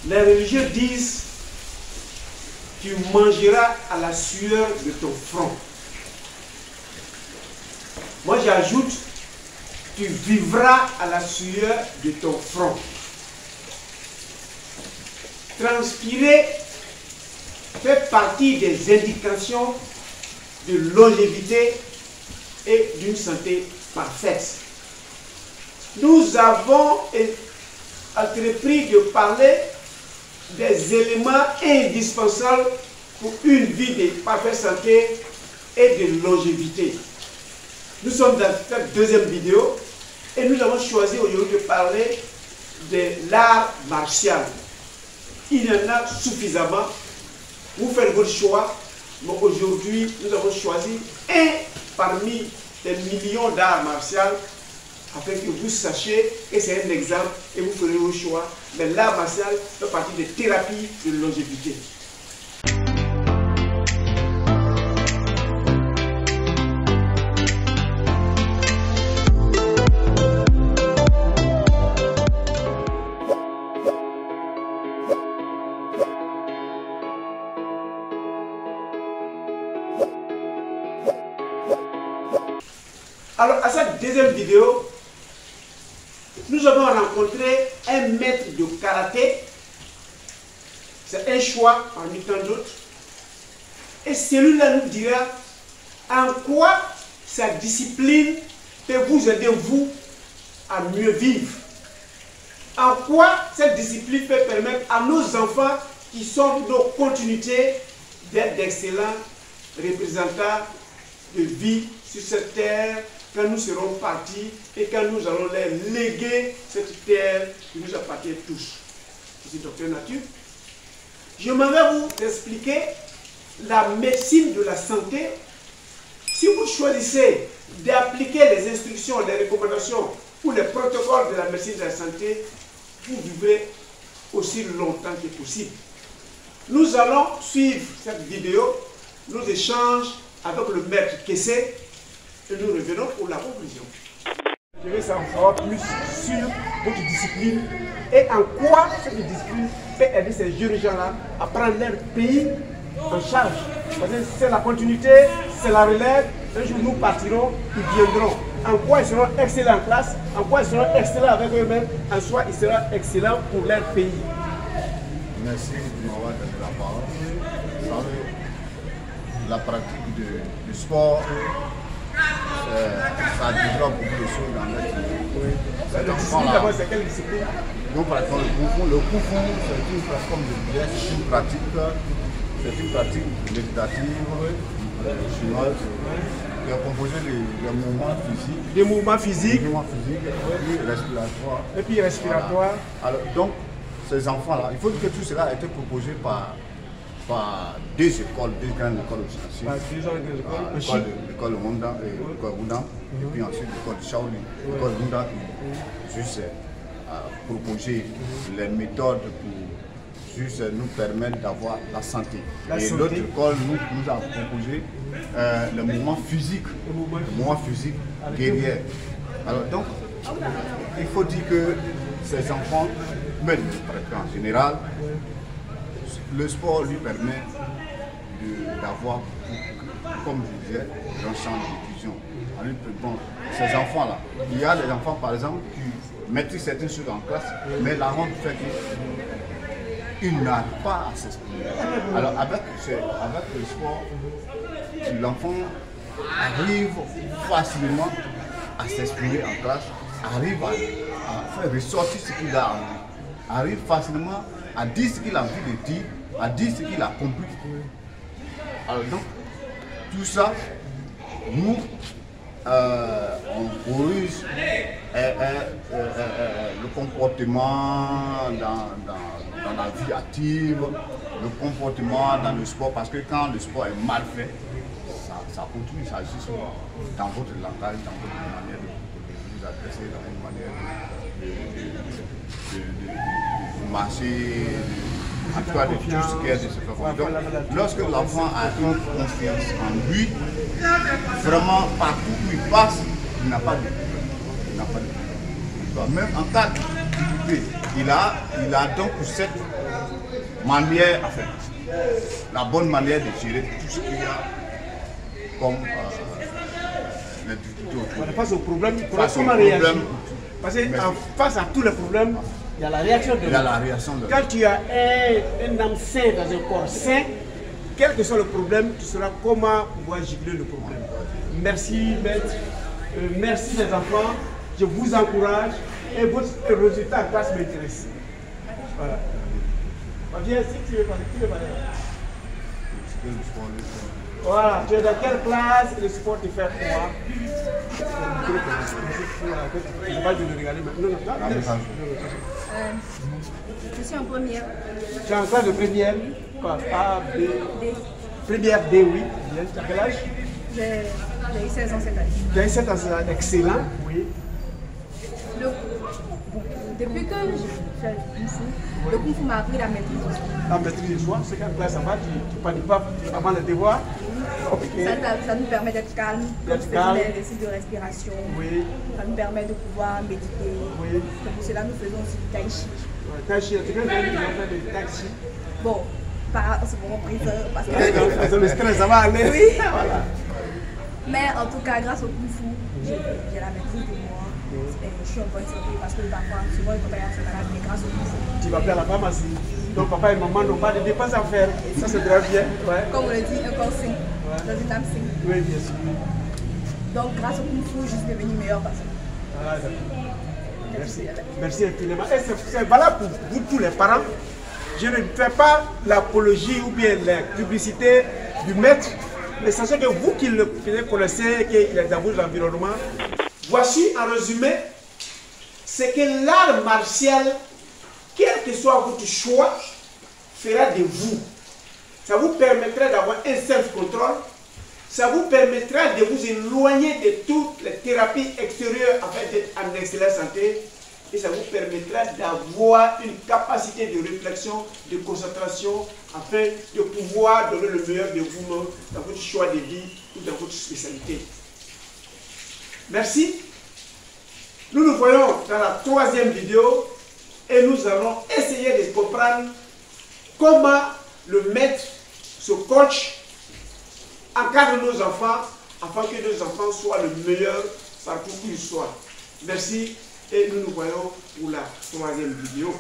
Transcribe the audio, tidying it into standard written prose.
Les religieux disent: tu mangeras à la sueur de ton front. Moi j'ajoute: tu vivras à la sueur de ton front. Transpirer fait partie des indications de longévité et d'une santé parfaite. Nous avons entrepris de parler des éléments indispensables pour une vie de parfaite santé et de longévité. Nous sommes dans cette deuxième vidéo et nous avons choisi aujourd'hui de parler de l'art martial. Il y en a suffisamment. Vous faites votre choix, mais aujourd'hui nous avons choisi un parmi des millions d'arts martiaux afin que vous sachiez que c'est un exemple et vous ferez vos choix. Mais l'art martial fait partie des thérapies de longévité. Alors, à cette deuxième vidéo, nous avons rencontré un maître de karaté. C'est un choix parmi tant d'autres. Et celui-là nous dira en quoi sa discipline peut vous aider, vous, à mieux vivre. En quoi cette discipline peut permettre à nos enfants qui sont nos continuités d'être d'excellents représentants de vie sur cette terre quand nous serons partis et quand nous allons leur léguer cette terre qui nous appartient tous. Je suis docteur Nature. Je m'en vais vous expliquer la médecine de la santé. Si vous choisissez d'appliquer les instructions, les recommandations ou les protocoles de la médecine de la santé, vous vivrez aussi longtemps que possible. Nous allons suivre cette vidéo, nos échanges avec le maître Kessé, et nous revenons pour la conclusion. Je vais savoir plus sur votre discipline et en quoi cette discipline peut aider ces jeunes gens-là à prendre leur pays en charge. Parce que c'est la continuité, c'est la relève. Un jour nous partirons, ils viendront. En quoi ils seront excellents en classe, en quoi ils seront excellents avec eux-mêmes, en soi ils seront excellents pour leur pays. Merci de m'avoir donné la parole. Vous savez, la pratique du sport, ça développe beaucoup de choses dans notre vie. La discipline d'abord, c'est quelle discipline? Nous pratiquons le Kung Fu. Le Kung Fu, c'est une pratique, comme je disais, c'est une pratique méditative chinoise qui est composée de mouvements physiques. Des mouvements physiques. Des mouvements physiques et respiratoires. Et puis respiratoires. Voilà. Alors, donc, ces enfants-là, il faut que tout cela ait été proposé par deux écoles, deux grandes écoles aussi. L'école Wunda et l'école Wunda, et puis ensuite l'école Shaolin. L'école Wunda qui juste proposer les méthodes pour juste nous permettre d'avoir la santé. Et l'autre école nous a proposé le mouvement physique, guerrier. Alors donc, il faut dire que ces enfants, même en général, le sport lui permet d'avoir, comme je disais, un champ de diffusion. Bon, ces enfants-là, il y a des enfants par exemple qui maîtrisent certaines choses en classe, mais la honte fait qu'ils n'arrivent pas à s'exprimer. Alors avec le sport, l'enfant arrive facilement à s'exprimer en classe, arrive à faire ressortir ce qu'il a envie, arrive facilement à dire ce qu'il a envie de dire, à dire ce qu'il a compris. Alors donc, tout ça, nous, on corrige le comportement dans la vie active, le comportement dans le sport, parce que quand le sport est mal fait, ça continue, ça agit dans votre langage, dans votre manière de vous adresser, dans une manière de marcher, en tout cas de tout ce qui est de ce fait. Donc, lorsque l'enfant a une confiance en lui, vraiment partout où il passe, il n'a pas de problème. Même en cas de difficulté, il a donc cette manière, en fait, la bonne manière de gérer tout ce qu'il y a comme les difficultés autour. Voilà, face au problème, Comment réagir? Parce que face à tous les problèmes, il y a la réaction de l'homme. Il y a la réaction de l'homme. Quand tu as un âme sain dans un corps sain, quel que soit le problème, tu sauras comment pouvoir gibler le problème. Merci, maître. Merci les enfants. Je vous encourage. Et votre résultat en classe m'intéresse. Voilà. Viens, si tu veux parler, tu veux parler. Voilà, tu es dans quelle classe et le sport te fait quoi? Je vais le regarder maintenant. Je suis en première. Tu es en classe de première? Quoi? A, B? D. Première D, oui. Bien. Tu as quel âge? J'ai eu 16 ans cette année. Tu as eu 7 ans, excellent. Oui. Depuis que je fais le Kung Fu, le Kung Fu m'a appris la maîtrise aussi. La maîtrise de soi, c'est quand classe ça va, tu ne paniques pas avant le devoir. Okay. Ça nous permet d'être calme, quand tu fais des exercices de respiration. Oui. Ça nous permet de pouvoir méditer. Oui. C'est pour cela que nous faisons aussi du tai chi. Ouais, tai chi, tu peux faire du tai chi. Bon, pas en ce moment présent parce que... Le stress, ça va aller. Oui. Voilà. Mais en tout cas, grâce au Kung Fu, j'ai la maîtrise de moi. Et je suis en bonne santé parce que parfois, souvent, les compagnies sont malades, mais grâce au Kung Fu. Tu vas faire la pharmacie. Donc papa et maman n'ont pas de dépenses à faire. Ça c'est très bien. Ouais. Comme on le dit, un corps sain, dans une âme saine. Oui, bien sûr. Donc grâce au Kung Fu, je suis devenue meilleure personne. Ah, merci. Merci infiniment. Et c'est valable pour vous tous les parents. Je ne fais pas l'apologie ou bien la publicité du maître, mais sachez que vous qui le connaissez, qu'il est dans vos environnements, voici en résumé ce que l'art martial, quel que soit votre choix, fera de vous. Ça vous permettra d'avoir un self-control, ça vous permettra de vous éloigner de toutes les thérapies extérieures afin d'être en excellente santé, et ça vous permettra d'avoir une capacité de réflexion, de concentration, afin de pouvoir donner le meilleur de vous-même dans votre choix de vie ou dans votre spécialité. Merci. Nous nous voyons dans la troisième vidéo et nous allons essayer de comprendre comment le maître, ce coach, encadre nos enfants afin que nos enfants soient le meilleur partout où ils soient. Merci et nous nous voyons pour la troisième vidéo.